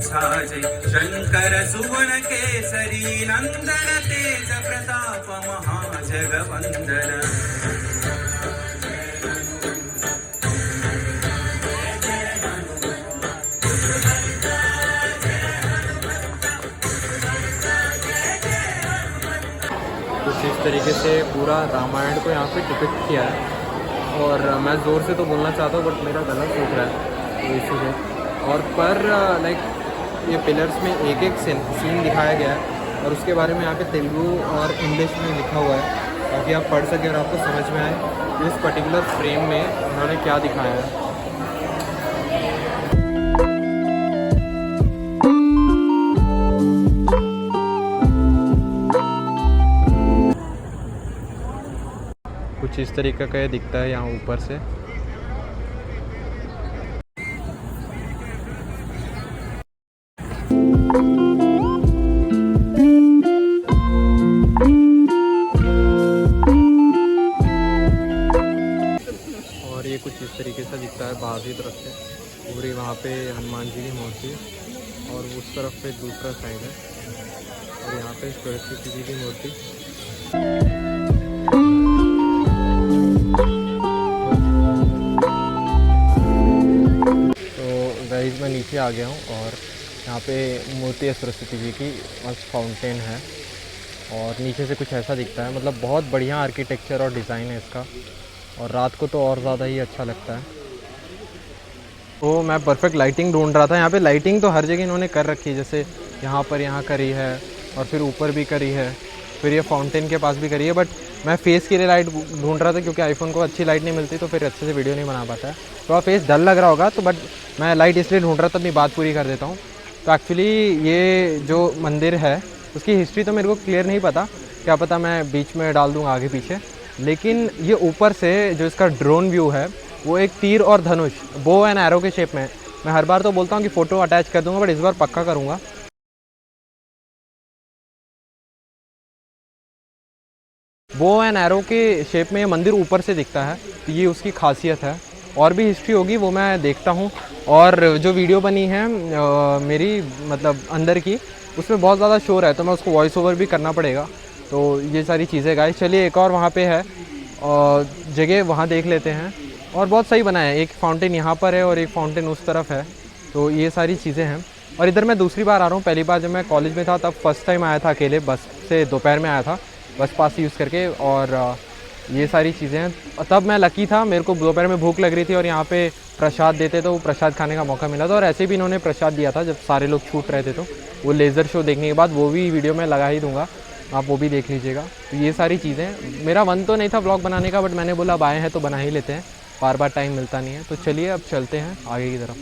साजे शंकर सुवन केसरी नंदन तेज प्रताप महाजगवंदन। कुछ इस तरीके से पूरा रामायण को यहाँ पे डिपिक्ट किया है। और मैं ज़ोर से तो बोलना चाहता हूँ बट मेरा गला सूख रहा है तो इसीलिए। और पर लाइक ये पिलर्स में एक एक सीन दिखाया गया है और उसके बारे में यहाँ पे तेलुगु और इंग्लिश में लिखा हुआ है ताकि आप पढ़ सकें और आपको समझ में आए इस पर्टिकुलर फ्रेम में उन्होंने क्या दिखाया है। कुछ इस तरीके का ये दिखता है यहाँ ऊपर से। और ये कुछ इस तरीके से दिखता है बाहर की तरफ से। पूरी वहाँ पे हनुमान जी की मूर्ति और उस तरफ पे दूसरा साइड है और यहाँ पे सरस्वती जी की मूर्ति। गाइस मैं नीचे आ गया हूँ और यहाँ पे मूर्ति है सरस्वती जी की, मस्त फाउंटेन है और नीचे से कुछ ऐसा दिखता है। मतलब बहुत बढ़िया आर्किटेक्चर और डिज़ाइन है इसका और रात को तो और ज़्यादा ही अच्छा लगता है। तो मैं परफेक्ट लाइटिंग ढूंढ रहा था। यहाँ पे लाइटिंग तो हर जगह इन्होंने कर रखी है, जैसे यहाँ पर यहाँ करी है और फिर ऊपर भी करी है, फिर ये फाउंटेन के पास भी करी है। बट मैं फेस के लिए लाइट ढूंढ रहा था क्योंकि आईफोन को अच्छी लाइट नहीं मिलती तो फिर अच्छे से वीडियो नहीं बना पाता है। थोड़ा फेस डल लग रहा होगा तो बट मैं लाइट इसलिए ढूंढ रहा था, अपनी बात पूरी कर देता हूँ। तो एक्चुअली ये जो मंदिर है उसकी हिस्ट्री तो मेरे को क्लियर नहीं पता, क्या पता मैं बीच में डाल दूँगा आगे पीछे। लेकिन ये ऊपर से जो इसका ड्रोन व्यू है वो एक तीर और धनुष, बो एंड एरो के शेप में। मैं हर बार तो बोलता हूँ कि फ़ोटो अटैच कर दूँगा बट इस बार पक्का करूँगा। बो एंड एरो के शेप में ये मंदिर ऊपर से दिखता है, तो ये उसकी खासियत है। और भी हिस्ट्री होगी वो मैं देखता हूँ। और जो वीडियो बनी है मेरी मतलब अंदर की, उसमें बहुत ज़्यादा शोर है तो मैं उसको वॉइस ओवर भी करना पड़ेगा। तो ये सारी चीज़ें गाइस, चलिए एक और वहाँ पे है और जगह वहाँ देख लेते हैं। और बहुत सही बना है, एक फाउंटेन यहाँ पर है और एक फाउंटेन उस तरफ है। तो ये सारी चीज़ें हैं। और इधर मैं दूसरी बार आ रहा हूँ। पहली बार जब मैं कॉलेज में था तब फर्स्ट टाइम आया था अकेले, बस से दोपहर में आया था, बस पास यूज़ करके। और ये सारी चीज़ें हैं। तब मैं लकी था, मेरे को दोपहर में भूख लग रही थी और यहाँ पे प्रसाद देते तो वो प्रसाद खाने का मौका मिला था। और ऐसे भी इन्होंने प्रसाद दिया था जब सारे लोग छूट रहे थे, तो वो लेज़र शो देखने के बाद वो भी वीडियो में लगा ही दूँगा, आप वो भी देख लीजिएगा। तो ये सारी चीज़ें, मेरा मन तो नहीं था व्लॉग बनाने का बट मैंने बोला अब आए हैं तो बना ही लेते हैं, बार बार टाइम मिलता नहीं है। तो चलिए अब चलते हैं आगे की तरफ।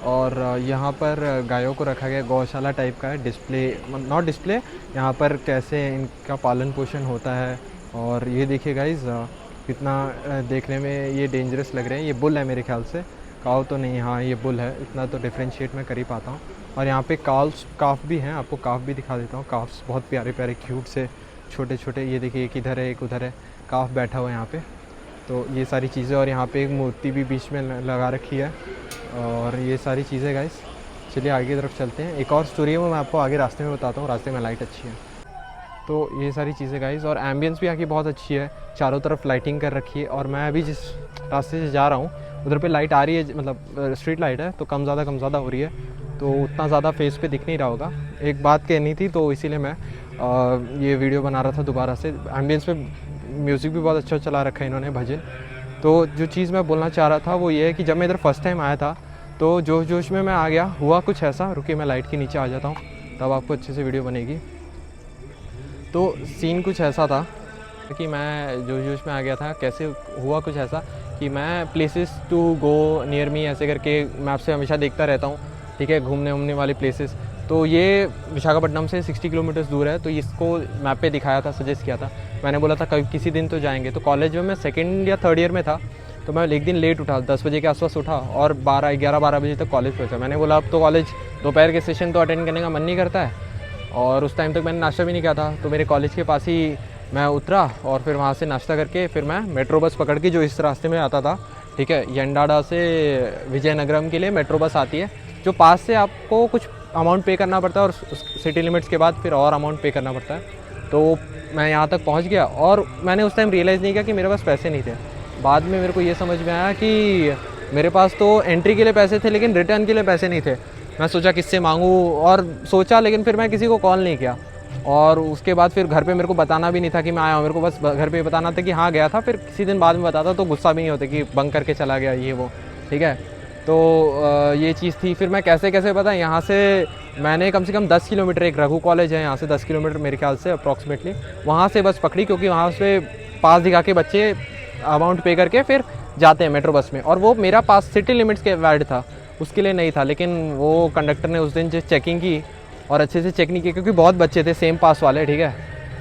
और यहाँ पर गायों को रखा गया, गौशाला टाइप का है, डिस्प्ले नॉट डिस्प्ले, यहाँ पर कैसे इनका पालन पोषण होता है। और ये देखिए गाइस कितना देखने में ये डेंजरस लग रहे हैं। ये बुल है मेरे ख्याल से, काव तो नहीं, हाँ ये बुल है, इतना तो डिफ्रेंशिएट मैं कर ही पाता हूँ। और यहाँ पे काफ भी हैं, आपको काफ भी दिखा देता हूँ। काफ्स बहुत प्यारे प्यारे क्यूट से छोटे छोटे, ये देखिए एक इधर है एक उधर है, काफ बैठा हुआ है यहाँ पे। तो ये सारी चीज़ें, और यहाँ पे एक मूर्ति भी बीच में लगा रखी है। और ये सारी चीज़ें गाइस, चलिए आगे की तरफ चलते हैं। एक और स्टोरी है वो मैं आपको आगे रास्ते में बताता हूँ, रास्ते में लाइट अच्छी है। तो ये सारी चीज़ें गाइस, और एम्बियंस भी यहाँ की बहुत अच्छी है, चारों तरफ लाइटिंग कर रखी है। और मैं अभी जिस रास्ते से जा रहा हूँ उधर पे लाइट आ रही है, मतलब स्ट्रीट लाइट है, तो कम ज़्यादा हो रही है, तो उतना ज़्यादा फेस पे दिख नहीं रहा होगा। एक बात कहनी थी तो इसीलिए मैं ये वीडियो बना रहा था दोबारा से। एम्बियंस पे म्यूज़िक भी बहुत अच्छा चला रखा है इन्होंने, भजन। तो जो चीज़ मैं बोलना चाह रहा था वो ये है कि जब मैं इधर फर्स्ट टाइम आया था तो जोश में मैं आ गया, हुआ कुछ ऐसा, रुकिए मैं लाइट के नीचे आ जाता हूँ तब आपको अच्छे से वीडियो बनेगी। तो सीन कुछ ऐसा था कि मैं जोश में आ गया था, कैसे हुआ कुछ ऐसा कि मैं places to go near me ऐसे करके मैप से हमेशा देखता रहता हूँ, ठीक है, घूमने वाली प्लेसेस। तो ये विशाखापट्टनम से 60 किलोमीटर्स दूर है, तो इसको मैप पे दिखाया था, सजेस्ट किया था। मैंने बोला था कभी किसी दिन तो जाएंगे। तो कॉलेज में मैं सेकेंड या थर्ड ईयर में था, तो मैं एक दिन लेट उठा, 10 बजे के आसपास उठा और 11-12 बजे तक कॉलेज पहुँचा। मैंने बोला अब तो कॉलेज दोपहर के सेशन तो अटेंड करने का मन नहीं करता है, और उस टाइम तक मैंने नाश्ता भी नहीं किया था। तो मेरे कॉलेज के पास ही मैं उतरा और फिर वहाँ से नाश्ता करके फिर मैं मेट्रो बस पकड़ के, जो इस रास्ते में आता था, ठीक है, यंडाडा से विजयनगरम के लिए मेट्रो बस आती है, जो पास से आपको कुछ अमाउंट पे करना पड़ता है और सिटी लिमिट्स के बाद फिर और अमाउंट पे करना पड़ता है। तो मैं यहाँ तक पहुँच गया और मैंने उस टाइम रियलाइज़ नहीं किया कि मेरे पास पैसे नहीं थे। बाद में मेरे को ये समझ में आया कि मेरे पास तो एंट्री के लिए पैसे थे लेकिन रिटर्न के लिए पैसे नहीं थे। मैं सोचा किससे मांगूँ और सोचा, लेकिन फिर मैं किसी को कॉल नहीं किया। और उसके बाद फिर घर पे मेरे को बताना भी नहीं था कि मैं आया हूँ, मेरे को बस घर पे बताना था कि हाँ गया था। फिर किसी दिन बाद में बताता तो गुस्सा भी नहीं होता कि बंक करके चला गया ये वो, ठीक है। तो ये चीज़ थी। फिर मैं कैसे कैसे पता, यहाँ से मैंने कम से कम 10 किलोमीटर, एक रघु कॉलेज है यहाँ से 10 किलोमीटर मेरे ख्याल से अप्रॉक्सीमेटली, वहाँ से बस पकड़ी, क्योंकि वहाँ से पास दिखा के बच्चे अमाउंट पे करके फिर जाते हैं मेट्रो बस में। और वो मेरा पास सिटी लिमिट्स के वार्ड था, उसके लिए नहीं था। लेकिन वो कंडक्टर ने उस दिन जो चेकिंग की और अच्छे से चेक नहीं की, क्योंकि बहुत बच्चे थे सेम पास वाले, ठीक है।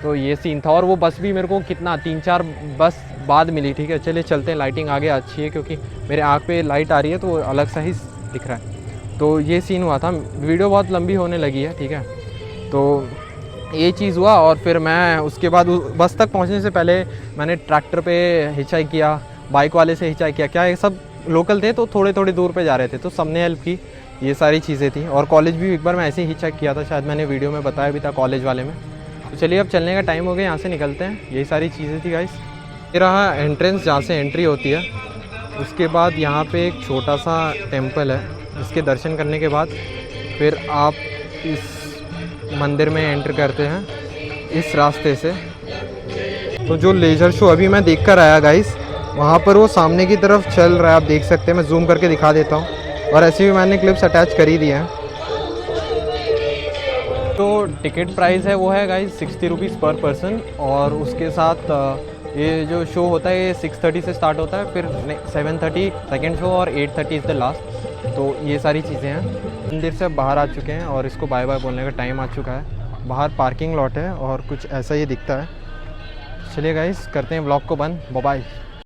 तो ये सीन था। और वो बस भी मेरे को कितना 3-4 बस बाद मिली, ठीक है। चलिए चलते हैं, लाइटिंग आगे अच्छी है क्योंकि मेरे आँख पे लाइट आ रही है तो वो अलग सा ही दिख रहा है। तो ये सीन हुआ था। वीडियो बहुत लंबी होने लगी है, ठीक है। तो ये चीज़ हुआ और फिर मैं उसके बाद बस तक पहुंचने से पहले मैंने ट्रैक्टर पे हिचाई किया, बाइक वाले से हिचाई किया। क्या ये सब लोकल थे तो थोड़े थोड़ी दूर पे जा रहे थे, तो सबने हेल्प की। ये सारी चीज़ें थी। और कॉलेज भी एक बार मैं ऐसे ही हिचाई किया था, शायद मैंने वीडियो में बताया भी था कॉलेज वाले में। तो चलिए अब चलने का टाइम हो गया, यहाँ से निकलते हैं। यही सारी चीज़ें थी गाइस। ये रहा एंट्रेंस जहाँ से एंट्री होती है। उसके बाद यहाँ पे एक छोटा सा टेम्पल है, जिसके दर्शन करने के बाद फिर आप इस मंदिर में एंटर करते हैं इस रास्ते से। तो जो लेज़र शो अभी मैं देख कर आया गाइस, वहाँ पर वो सामने की तरफ चल रहा है, आप देख सकते हैं। मैं जूम करके दिखा देता हूँ, और ऐसे भी मैंने क्लिप्स अटैच कर ही दिए हैं। तो टिकट प्राइस है वो है गाइस 60 रुपीज़ पर पर्सन। और उसके साथ ये जो शो होता है ये 6:30 से स्टार्ट होता है, फिर 7:30 सेकेंड शो और 8:30 इज़ द लास्ट। तो ये सारी चीज़ें हैं। मंदिर से बाहर आ चुके हैं और इसको बाय बाय बोलने का टाइम आ चुका है। बाहर पार्किंग लॉट है और कुछ ऐसा ही दिखता है। चलिए गाइस करते हैं ब्लॉग को बंद। Bye bye.